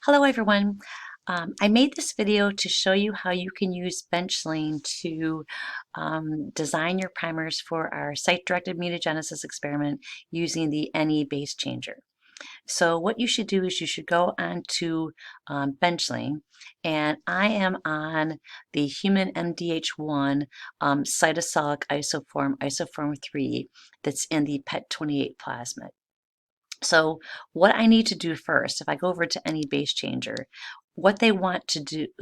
Hello everyone. I made this video to show you how you can use Benchling to design your primers for our site-directed mutagenesis experiment using the NEBaseChanger. So what you should do is you should go onto Benchling, and I am on the human MDH1 cytosolic isoform 3 that's in the PET28 plasmid. So what I need to do first, if I go over to NEBaseChanger, what they want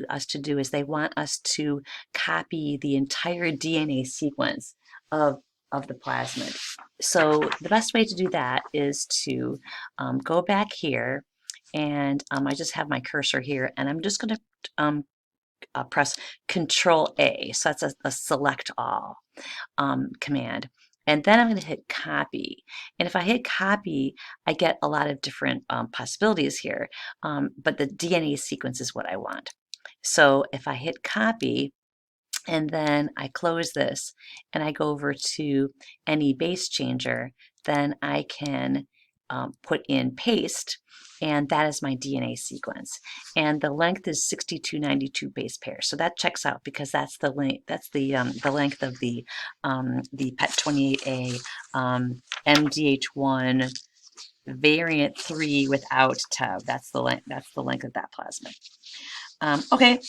us to do is they want us to copy the entire DNA sequence of, of the plasmid. So the best way to do that is to go back here, and I just have my cursor here, and I'm just going to press Control A. So that's a select all command. And then I'm going to hit copy. And if I hit copy, I get a lot of different possibilities here. But the DNA sequence is what I want. So if I hit copy, and then I close this, and I go over to NEBaseChanger, then I can put in paste, and that is my DNA sequence. And the length is 6292 base pairs. So that checks out because that's the length. That's the length of the PET28A MDH1 variant 3 without TEV. That's the length. That's the length of that plasmid. Okay.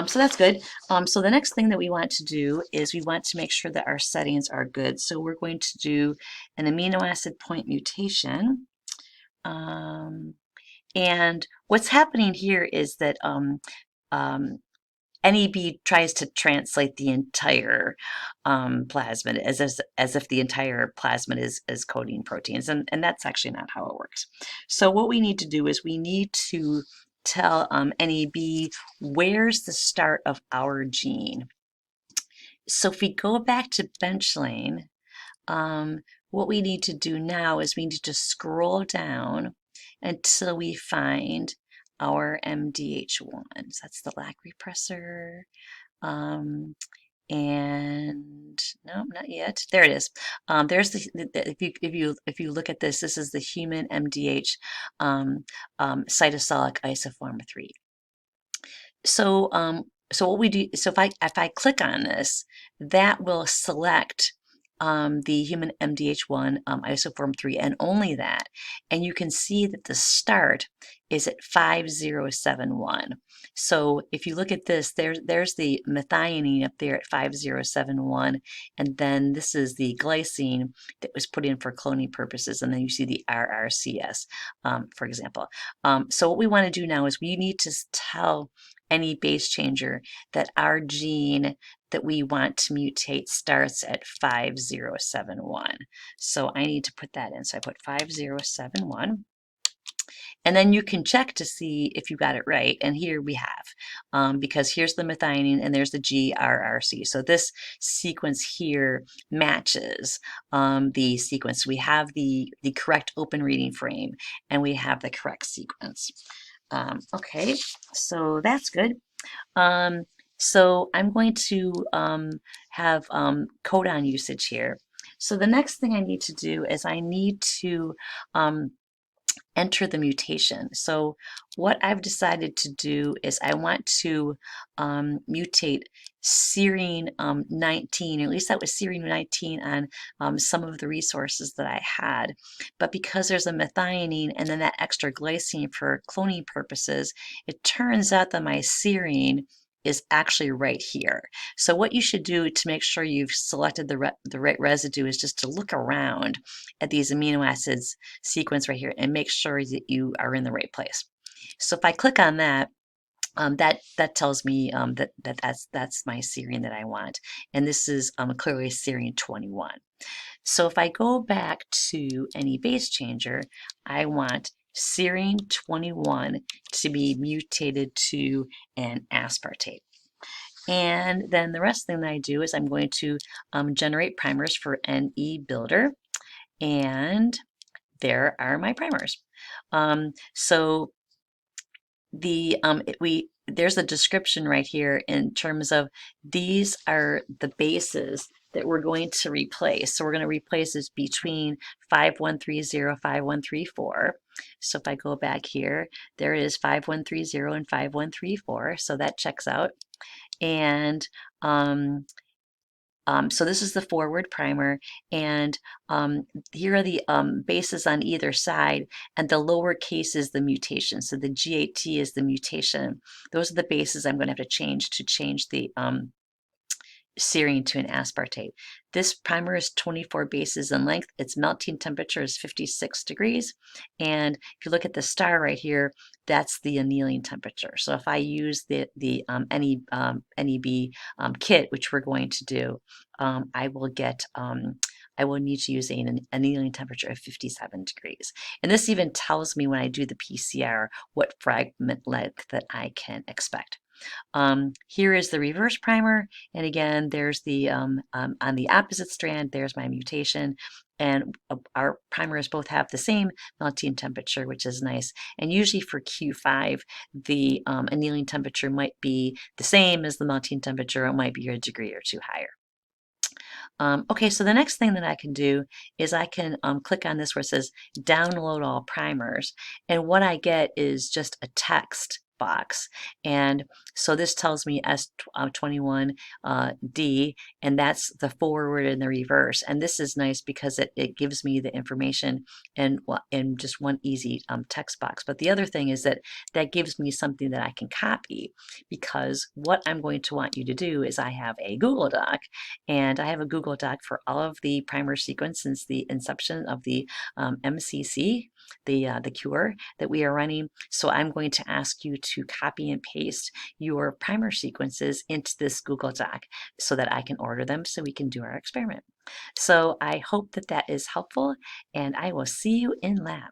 So that's good. So the next thing that we want to do is we want to make sure that our settings are good. So we're going to do an amino acid point mutation. And what's happening here is that NEB tries to translate the entire plasmid as if the entire plasmid is coding proteins, and that's actually not how it works. So what we need to do is we need to tell NEB where's the start of our gene. So if we go back to Benchling, what we need to do now is we need to scroll down until we find our MDH1. So that's the lac repressor. And no, not yet. There it is. There's if you look at this, this is the human MDH cytosolic isoform 3. So so what we do, so if I click on this, that will select the human MDH1 isoform 3 and only that. And you can see that the start is at 5071. So if you look at this, there's the methionine up there at 5071. And then this is the glycine that was put in for cloning purposes. And then you see the RRCS, for example. So what we want to do now is we need to tell NEBaseChanger that our gene that we want to mutate starts at 5071. So I need to put that in. So I put 5071. And then you can check to see if you got it right. And here we have, because here's the methionine and there's the GRRC. So this sequence here matches the sequence. We have the correct open reading frame and we have the correct sequence. Okay, so that's good. So I'm going to have codon usage here. So the next thing I need to do is I need to enter the mutation. So what I've decided to do is I want to mutate serine 19, or at least that was serine 19 on some of the resources that I had. But because there's a methionine and then that extra glycine for cloning purposes, it turns out that my serine is actually right here. So what you should do to make sure you've selected the right residue is just to look around at these amino acids sequence right here and make sure that you are in the right place. So if I click on that, that tells me that's my serine that I want, and this is clearly serine 21. So if I go back to NEBaseChanger, I want serine 21 to be mutated to an aspartate. And then the rest thing that I do is I'm going to generate primers for NEBuilder, and there are my primers. So there's a description right here in terms of these are the bases that we're going to replace. So we're going to replace this between 5130, 5134. So if I go back here, there it is 5130 and 5134. So that checks out. And so this is the forward primer, and here are the bases on either side, and the lowercase is the mutation. So the GAT is the mutation. Those are the bases I'm going to have to change the serine to an aspartate. This primer is 24 bases in length. Its melting temperature is 56 degrees. And if you look at the star right here, that's the annealing temperature. So if I use the NEB kit, which we're going to do, I will need to use an annealing temperature of 57 degrees. And this even tells me when I do the PCR what fragment length that I can expect. Here is the reverse primer, and again, there's the on the opposite strand, there's my mutation, and our primers both have the same melting temperature, which is nice. And usually for Q5, the annealing temperature might be the same as the melting temperature, it might be a degree or two higher. Okay, so the next thing that I can do is I can click on this where it says download all primers, and what I get is just a text box. And so this tells me S21D, and that's the forward and the reverse. And this is nice because it gives me the information in just one easy text box. But the other thing is that gives me something that I can copy, because what I'm going to want you to do is I have a Google Doc, and I have a Google Doc for all of the primer sequence since the inception of the MCC, the cure that we are running. So I'm going to ask you to copy and paste your primer sequences into this Google Doc so that I can order them so we can do our experiment. So I hope that that is helpful, and I will see you in lab.